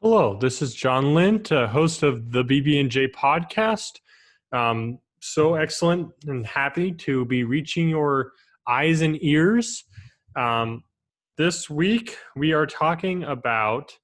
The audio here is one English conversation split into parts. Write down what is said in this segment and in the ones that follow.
Hello, this is John Lint, host of the BB&J podcast. So excellent and happy to be reaching your eyes and ears. Um, this week, we are talking about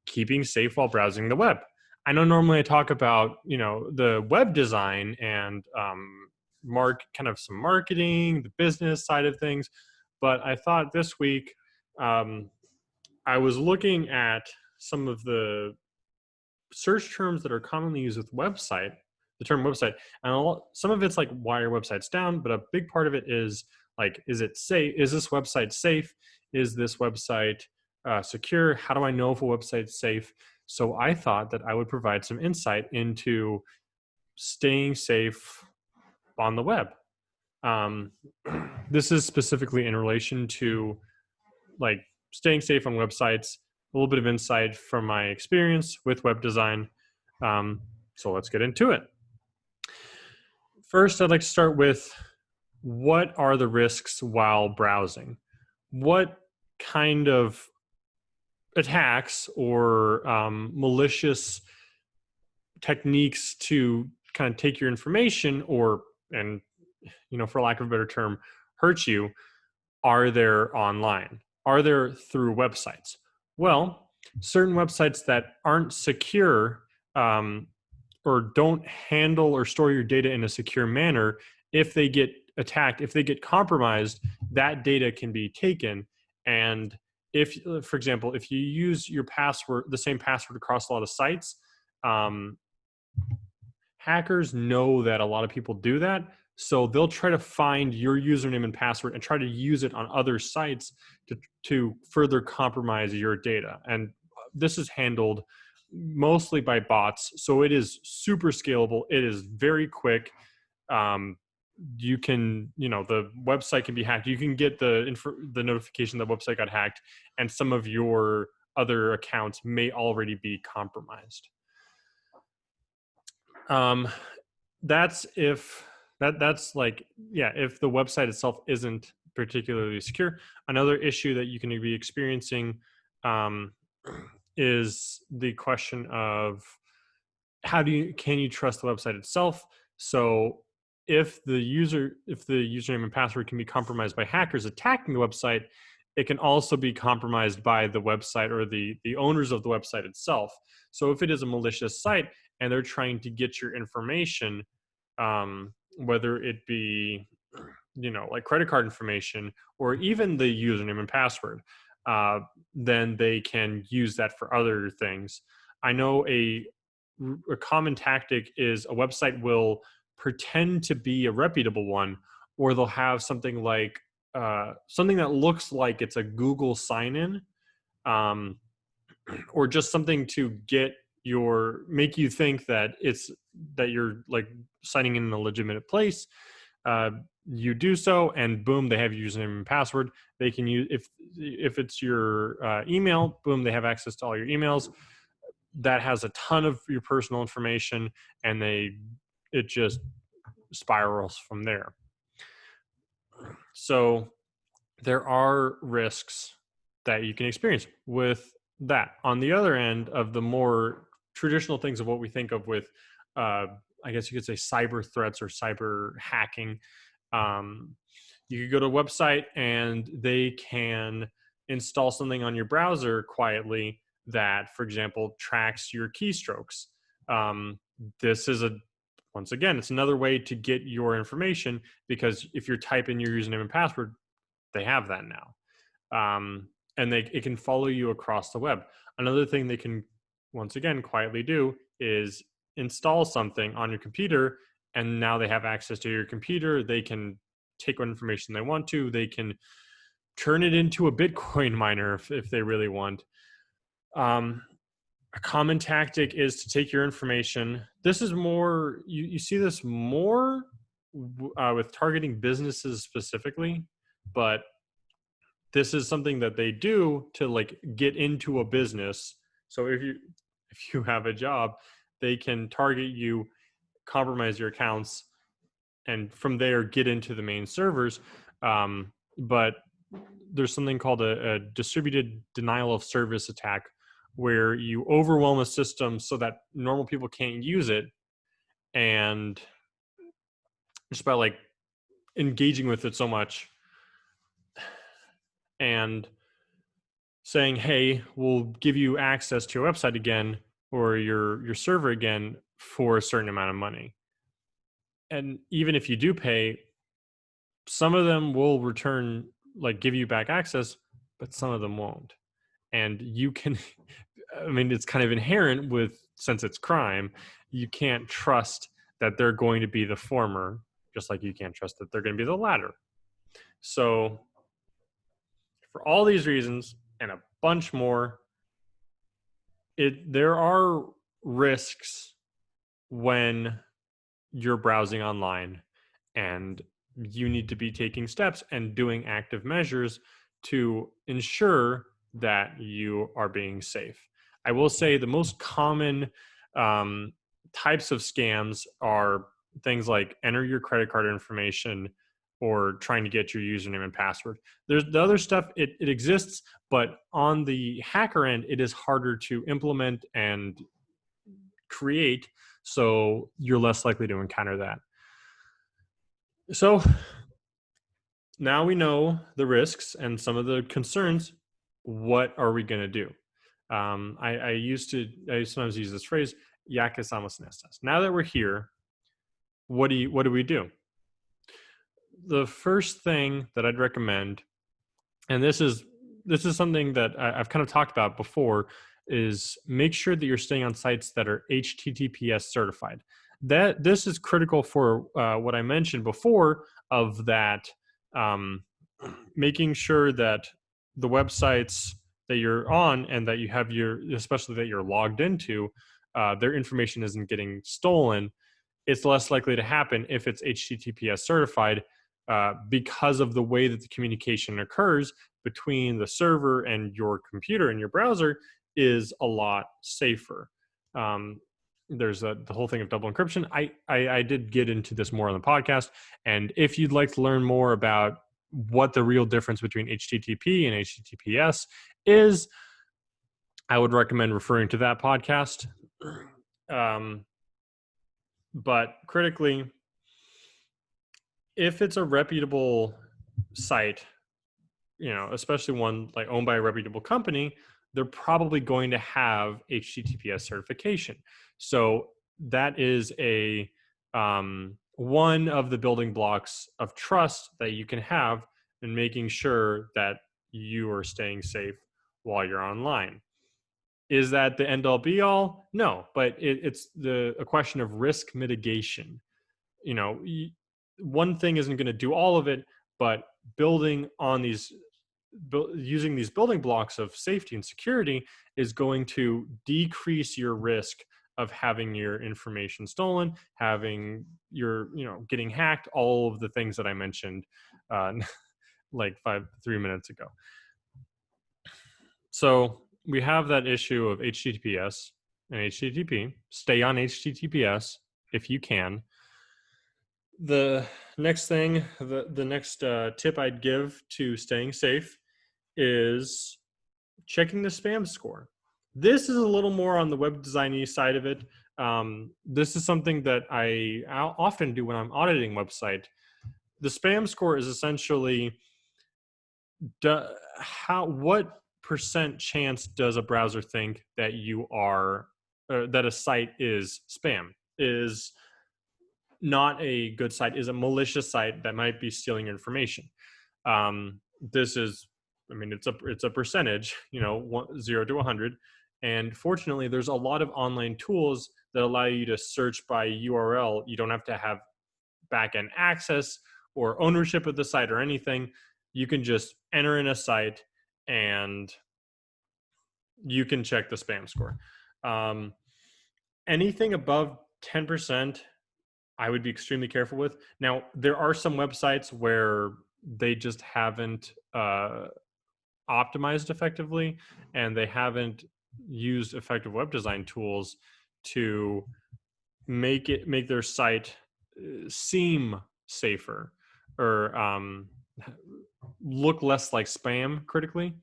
keeping safe while browsing the web. I know normally I talk about, the web design and kind of some marketing, the business side of things, but I thought this week um, I was looking at some of the search terms that are commonly used with the term website, and some of it's like why are websites down, but a big part of it is like, is it safe? Is this website safe? Is this website secure? How do I know if a website's safe? So I thought that I would provide some insight into staying safe on the web. Um, this is specifically in relation to like staying safe on websites, a little bit of insight from my experience with web design. So let's get into it. First, I'd like to start with what are the risks while browsing? What kind of attacks or malicious techniques to kind of take your information and for lack of a better term, hurt you are there online? Are there through websites? Well, certain websites that aren't secure or don't handle or store your data in a secure manner, if they get attacked, if they get compromised, that data can be taken. And if, for example, if you use your password, the same password across a lot of sites, hackers know that a lot of people do that. So they'll try to find your username and password and try to use it on other sites to further compromise your data. And this is handled mostly by bots. So it is super scalable. It is very quick. You can, the website can be hacked. You can get the notification the website got hacked, and some of your other accounts may already be compromised. That's if if the website itself isn't particularly secure. Another issue that you can be experiencing is the question of can you trust the website itself? So if the username and password can be compromised by hackers attacking the website, it can also be compromised by the website or the owners of the website itself. So if it is a malicious site and they're trying to get your information, whether it be, like credit card information or even the username and password, then they can use that for other things. I know a common tactic is a website will pretend to be a reputable one, or they'll have something like something that looks like it's a Google sign-in, or just something to make you think that you're like signing in a legitimate place. You do so, and boom, they have your username and password. They can use if it's your email, boom, they have access to all your emails. That has a ton of your personal information, and it just spirals from there. So there are risks that you can experience with that. On the other end of the more traditional things of what we think of with, I guess you could say, cyber threats or cyber hacking, you could go to a website and they can install something on your browser quietly that, for example, tracks your keystrokes. This is once again, it's another way to get your information, because if you're typing your username and password, they have that now. And it can follow you across the web. Another thing they can, once again, quietly do is install something on your computer, and now they have access to your computer. They can take what information they want to. They can turn it into a Bitcoin miner if they really want. A common tactic is to take your information. This is more, you see this more with targeting businesses specifically, but this is something that they do to like get into a business. So if you have a job, they can target you, compromise your accounts, and from there get into the main servers. But there's something called a distributed denial of service attack, where you overwhelm a system so that normal people can't use it, and just by like engaging with it so much and saying, hey, we'll give you access to your website again or your server again for a certain amount of money. And even if you do pay, some of them will return, like give you back access, but some of them won't. And you can, I mean, it's kind of inherent with, since it's crime, you can't trust that they're going to be the former, just like you can't trust that they're going to be the latter. So for all these reasons and a bunch more, there are risks when you're browsing online, and you need to be taking steps and doing active measures to ensure that you are being safe. I will say the most common types of scams are things like enter your credit card information or trying to get your username and password. There's the other stuff, it exists, but on the hacker end, it is harder to implement and create, so you're less likely to encounter that. So now we know the risks and some of the concerns. What are we going to do? I sometimes use this phrase, ya que estamos en estas. Now that we're here, what do we do? The first thing that I'd recommend, and this is something that I've kind of talked about before, is make sure that you're staying on sites that are HTTPS certified. That this is critical for what I mentioned before of that, making sure that the websites that you're on and that you have especially that you're logged into, their information isn't getting stolen. It's less likely to happen if it's HTTPS certified, because of the way that the communication occurs between the server and your computer and your browser is a lot safer. There's the whole thing of double encryption. I did get into this more on the podcast, and if you'd like to learn more about what the real difference between HTTP and HTTPS is, I would recommend referring to that podcast. But critically, if it's a reputable site, especially one like owned by a reputable company, they're probably going to have HTTPS certification. So that is one of the building blocks of trust that you can have in making sure that you are staying safe while you're online. Is that the end all be all? No, but it's a question of risk mitigation. One thing isn't going to do all of it, but building on using these building blocks of safety and security is going to decrease your risk of having your information stolen, having getting hacked, all of the things that I mentioned like 3 minutes ago. So we have that issue of HTTPS and HTTP. Stay on HTTPS if you can. The next thing, the next tip I'd give to staying safe is checking the spam score. This is a little more on the web design side of it. This is something that I often do when I'm auditing website. The spam score is essentially what percent chance does a browser think that you are that a site is spam, is not a good site, is a malicious site that might be stealing your information. This is, it's a percentage, 0 to 100. And fortunately, there's a lot of online tools that allow you to search by URL. You don't have to have backend access or ownership of the site or anything. You can just enter in a site and you can check the spam score. Anything above 10%, I would be extremely careful with. Now, there are some websites where they just haven't optimized effectively, and they haven't used effective web design tools to make their site seem safer or look less like spam critically.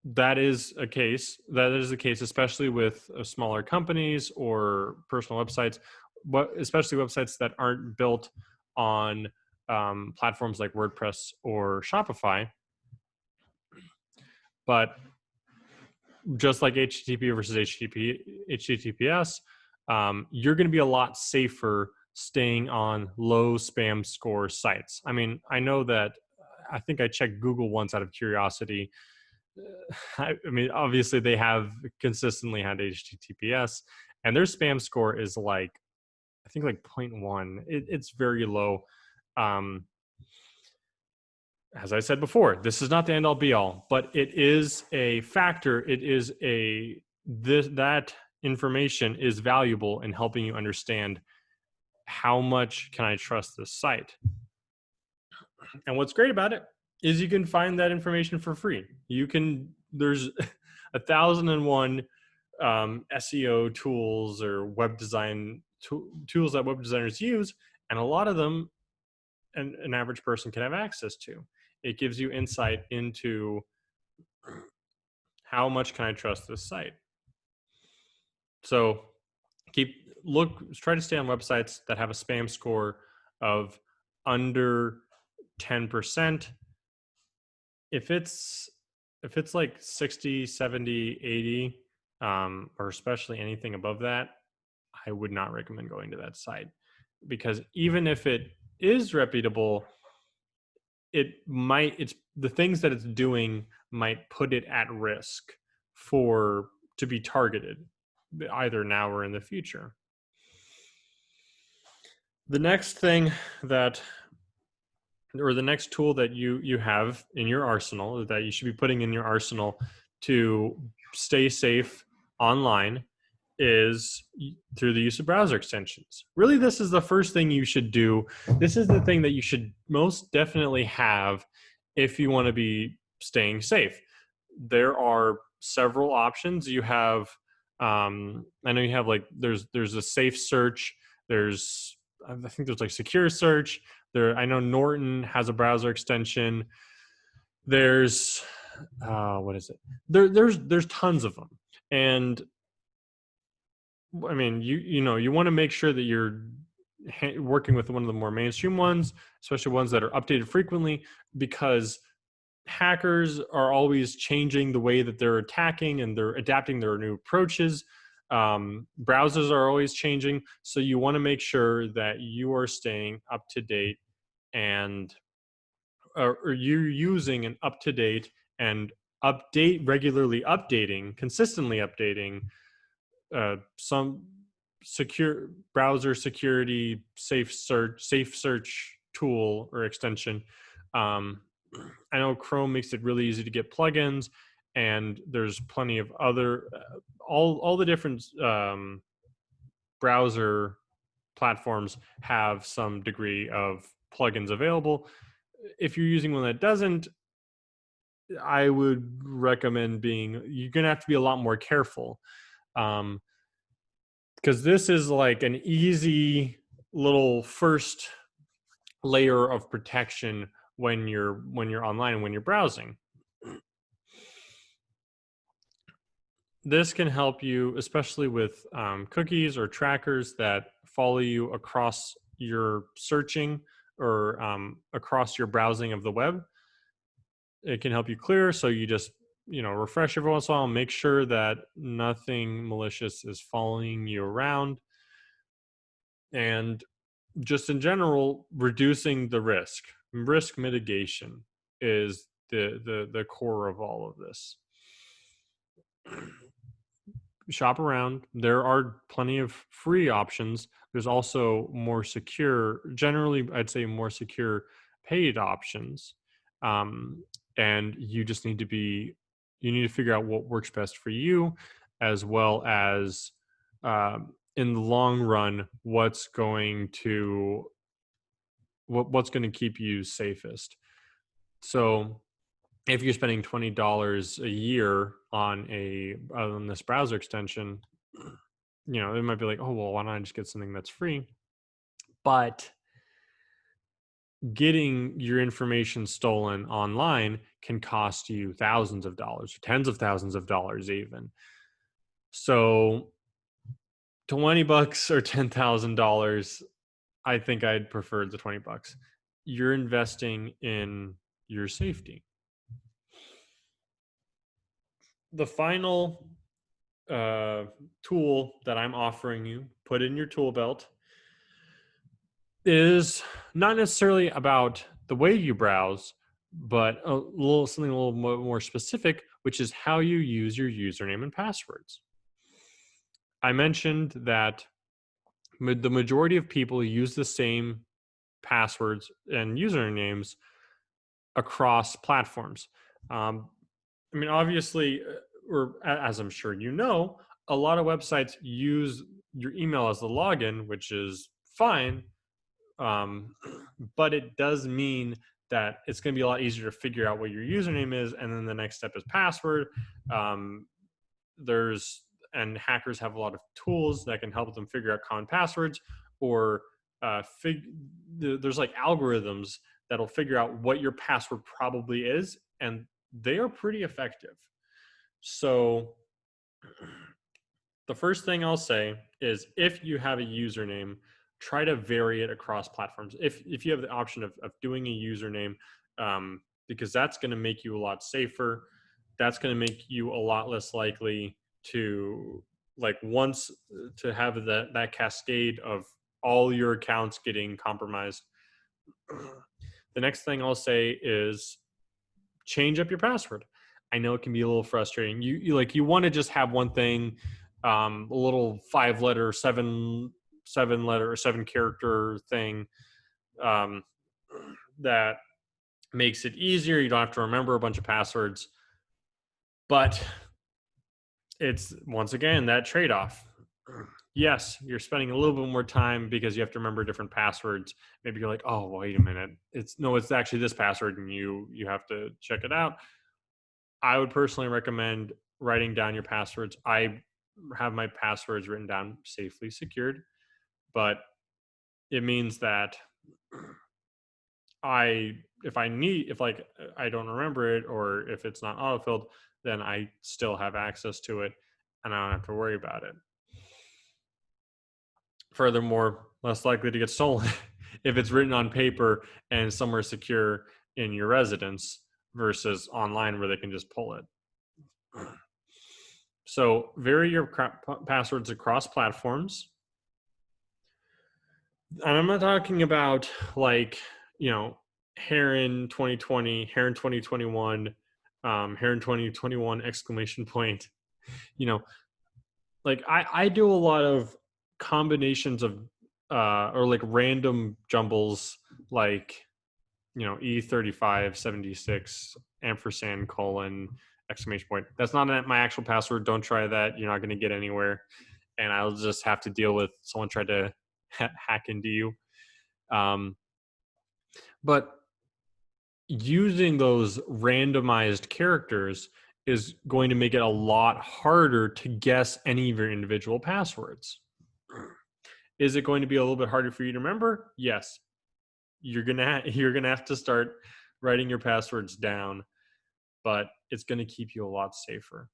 that is a case. That is the case, especially with smaller companies or personal websites, but especially websites that aren't built on platforms like WordPress or Shopify. But just like HTTP versus HTTPS, you're going to be a lot safer staying on low spam score sites. I mean, I know that I think I checked Google once out of curiosity. I mean, obviously they have consistently had HTTPS, and their spam score is like, I think like 0.1. It's very low. Um, as I said before, this is not the end all be all, but it is a factor. It is that information is valuable in helping you understand how much can I trust this site. And what's great about it is you can find that information for free. There's 1,001 SEO tools or web design tools that web designers use, and a lot of them an average person can have access to. It gives you insight into how much can I trust this site. So try to stay on websites that have a spam score of under 10%. If it's like 60, 70, 80, or especially anything above that, I would not recommend going to that site, because even if it is reputable, it's the things that it's doing might put it at risk to be targeted either now or in the future. The next thing the next tool that you have in your arsenal, that you should be putting in your arsenal to stay safe online, is through the use of browser extensions. Really, this is the first thing you should do. This is the thing that you should most definitely have if you want to be staying safe. There are several options. You have, I know you have there's a safe search. I think there's like secure search. I know Norton has a browser extension. There's, what is it? There's tons of them. And I mean, you want to make sure that you're working with one of the more mainstream ones, especially ones that are updated frequently, because hackers are always changing the way that they're attacking and they're adapting their new approaches. Browsers are always changing, so you want to make sure that you are staying up to date and or you're using an up to date and consistently updating some secure browser security safe search tool or extension. I know Chrome makes it really easy to get plugins, and there's plenty of other all the different browser platforms have some degree of plugins available. If you're using one that doesn't, I would recommend you're going to have to be a lot more careful. Because this is like an easy little first layer of protection when you're online and when you're browsing. This can help you, especially with cookies or trackers that follow you across your searching or across your browsing of the web. It can help you clear, so you just refresh every once in a while, make sure that nothing malicious is following you around, and just in general, reducing the risk mitigation is the core of all of this. Shop around. There are plenty of free options. There's also more secure, generally I'd say more secure paid options, and you just need to figure out what works best for you, as well as in the long run what's going to keep you safest. So if you're spending $20 a year on this browser extension, it might be like, oh well, why don't I just get something that's free? But getting your information stolen online can cost you thousands of dollars, tens of thousands of dollars even. So $20 or $10,000, I think I'd prefer the $20. You're investing in your safety. The final tool that I'm offering you, put in your tool belt, is not necessarily about the way you browse, but something a little more specific, which is how you use your username and passwords. I mentioned that the majority of people use the same passwords and usernames across platforms. I mean, obviously, or as I'm sure you know, a lot of websites use your email as the login, which is fine. But it does mean that it's going to be a lot easier to figure out what your username is, and then the next step is password. Um, and hackers have a lot of tools that can help them figure out common passwords, or there's like algorithms that'll figure out what your password probably is, and they are pretty effective. So the first thing I'll say is, if you have a username, try to vary it across platforms. If you have the option of doing a username, because that's going to make you a lot safer. That's going to make you a lot less likely to once to have that cascade of all your accounts getting compromised. The next thing I'll say is change up your password. I know it can be a little frustrating. You want to just have one thing, a little 5-letter, 7-letter or 7-character thing, that makes it easier. You don't have to remember a bunch of passwords, but it's once again that trade-off. Yes, you're spending a little bit more time because you have to remember different passwords. Maybe you're like, oh, wait a minute, it's actually this password, and you have to check it out. I would personally recommend writing down your passwords. I have my passwords written down, safely secured, but it means that if I don't remember it, or if it's not autofilled, then I still have access to it and I don't have to worry about it. Furthermore, less likely to get stolen if it's written on paper and somewhere secure in your residence versus online where they can just pull it. So vary your passwords across platforms. And I'm not talking about Heron 2020, Heron 2021, Heron 2021 exclamation point. I do a lot of combinations of or like random jumbles, like E3576 ampersand colon exclamation point. That's not my actual password. Don't try that. You're not going to get anywhere, and I'll just have to deal with someone trying to hack into you. But using those randomized characters is going to make it a lot harder to guess any of your individual passwords. Is it going to be a little bit harder for you to remember? Yes. You're gonna have to start writing your passwords down, but it's going to keep you a lot safer.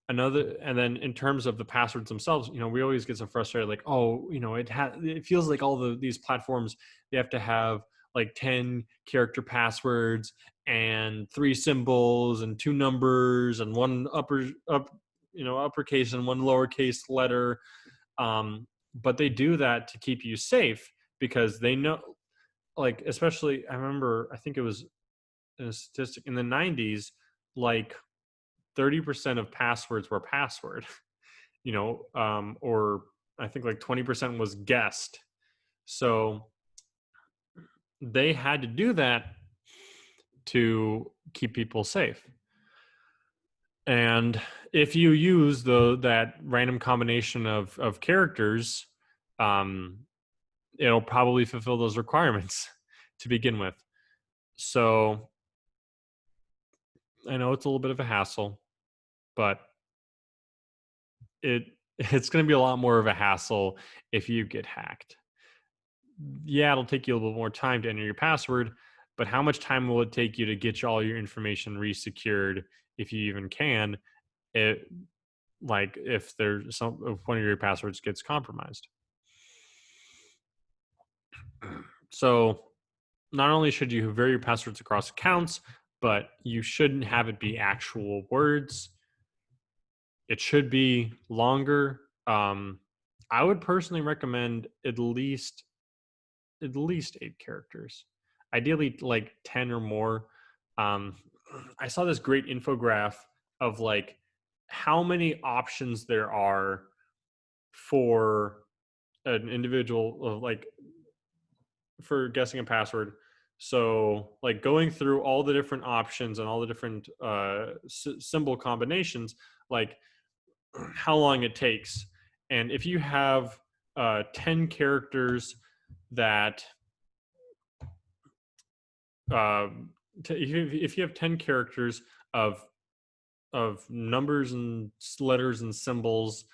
And then in terms of the passwords themselves, we always get so frustrated, like, oh, it feels like all these platforms, they have to have like 10 character passwords and 3 symbols and 2 numbers and one uppercase and one lowercase letter. But they do that to keep you safe, because they know, like, especially, I think it was a statistic in the 90s, like 30% of passwords were password, or I think like 20% was guessed. So they had to do that to keep people safe. And if you use that random combination of characters, it'll probably fulfill those requirements to begin with. So I know it's a little bit of a hassle, but it's going to be a lot more of a hassle if you get hacked. yeah, it'll take you a little bit more time to enter your password, but how much time will it take you to get all your information resecured, if you even can, it, like if there's if one of your passwords gets compromised? So not only should you vary your passwords across accounts, but you shouldn't have it be actual words. It should be longer. I would personally recommend at least 8 characters, ideally like 10 or more. Um, I saw this great infograph of like how many options there are for an individual, like for guessing a password. So, like going through all the different options and all the different symbol combinations, like how long it takes. And if you have 10 characters that, if you have 10 characters of numbers and letters and symbols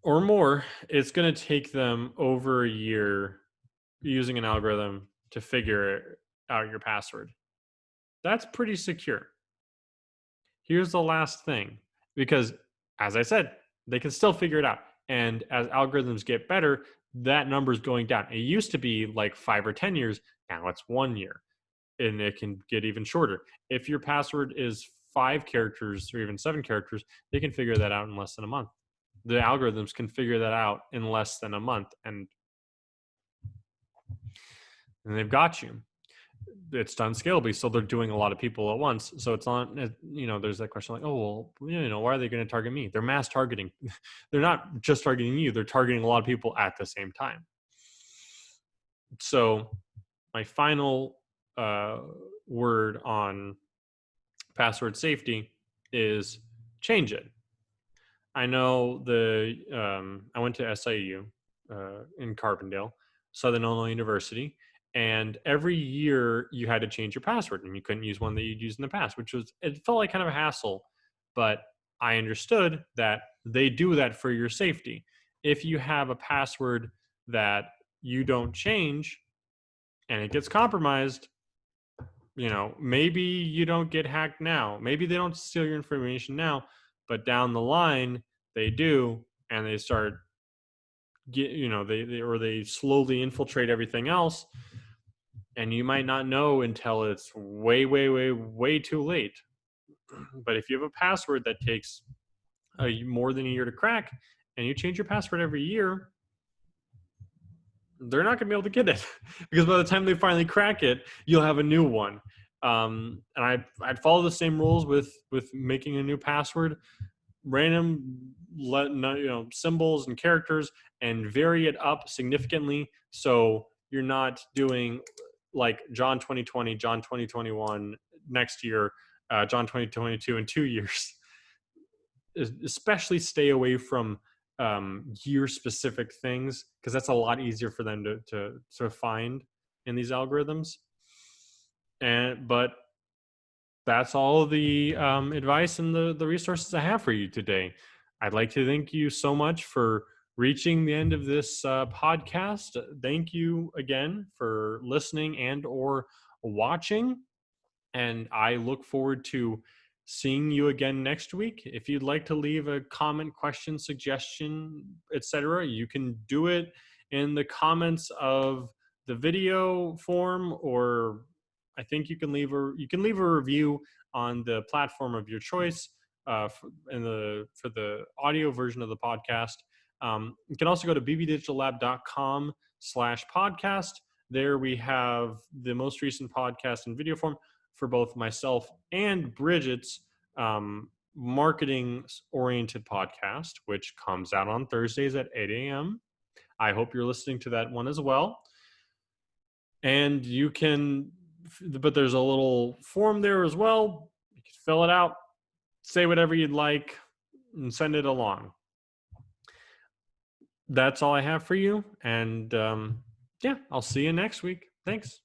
or more, it's going to take them over a year using an algorithm to figure out your password. That's pretty secure. Here's the last thing, because as I said, they can still figure it out. And as algorithms get better, that number is going down. It used to be like 5 or 10 years. Now it's 1 year, and it can get even shorter. If your password is 5 characters or even 7 characters, they can figure that out in less than a month. The algorithms can figure that out in less than a month, and they've got you. It's done scalably, so they're doing a lot of people at once. So it's not, there's that question like, oh well, why are they going to target me? They're mass targeting. They're not just targeting you, they're targeting a lot of people at the same time. So my final word on password safety is change it. I know I went to SIU in Carbondale, Southern Illinois University, and every year you had to change your password, and you couldn't use one that you'd used in the past, it felt like kind of a hassle. But I understood that they do that for your safety. If you have a password that you don't change and it gets compromised, maybe you don't get hacked now. Maybe they don't steal your information now, but down the line they do, and they start they slowly infiltrate everything else, and you might not know until it's way, way, way, way too late. But if you have a password that takes more than a year to crack, and you change your password every year, they're not going to be able to get it because by the time they finally crack it, you'll have a new one. And I'd follow the same rules with making a new password: random symbols and characters, and vary it up significantly, so you're not doing like John 2020, John 2021 next year, John 2022 in 2 years. Especially stay away from year specific things, because that's a lot easier for them to find in these algorithms. But that's all the advice and the resources I have for you today. I'd like to thank you so much for reaching the end of this podcast. Thank you again for listening and or watching. And I look forward to seeing you again next week. If you'd like to leave a comment, question, suggestion, etc., you can do it in the comments of the video form, or I think you can leave a review on the platform of your choice for the audio version of the podcast. You can also go to bbdigitallab.com/podcast. There we have the most recent podcast in video form for both myself and Bridget's marketing-oriented podcast, which comes out on Thursdays at 8 a.m. I hope you're listening to that one as well. And but there's a little form there as well. You can fill it out, say whatever you'd like, and send it along. That's all I have for you. And I'll see you next week. Thanks.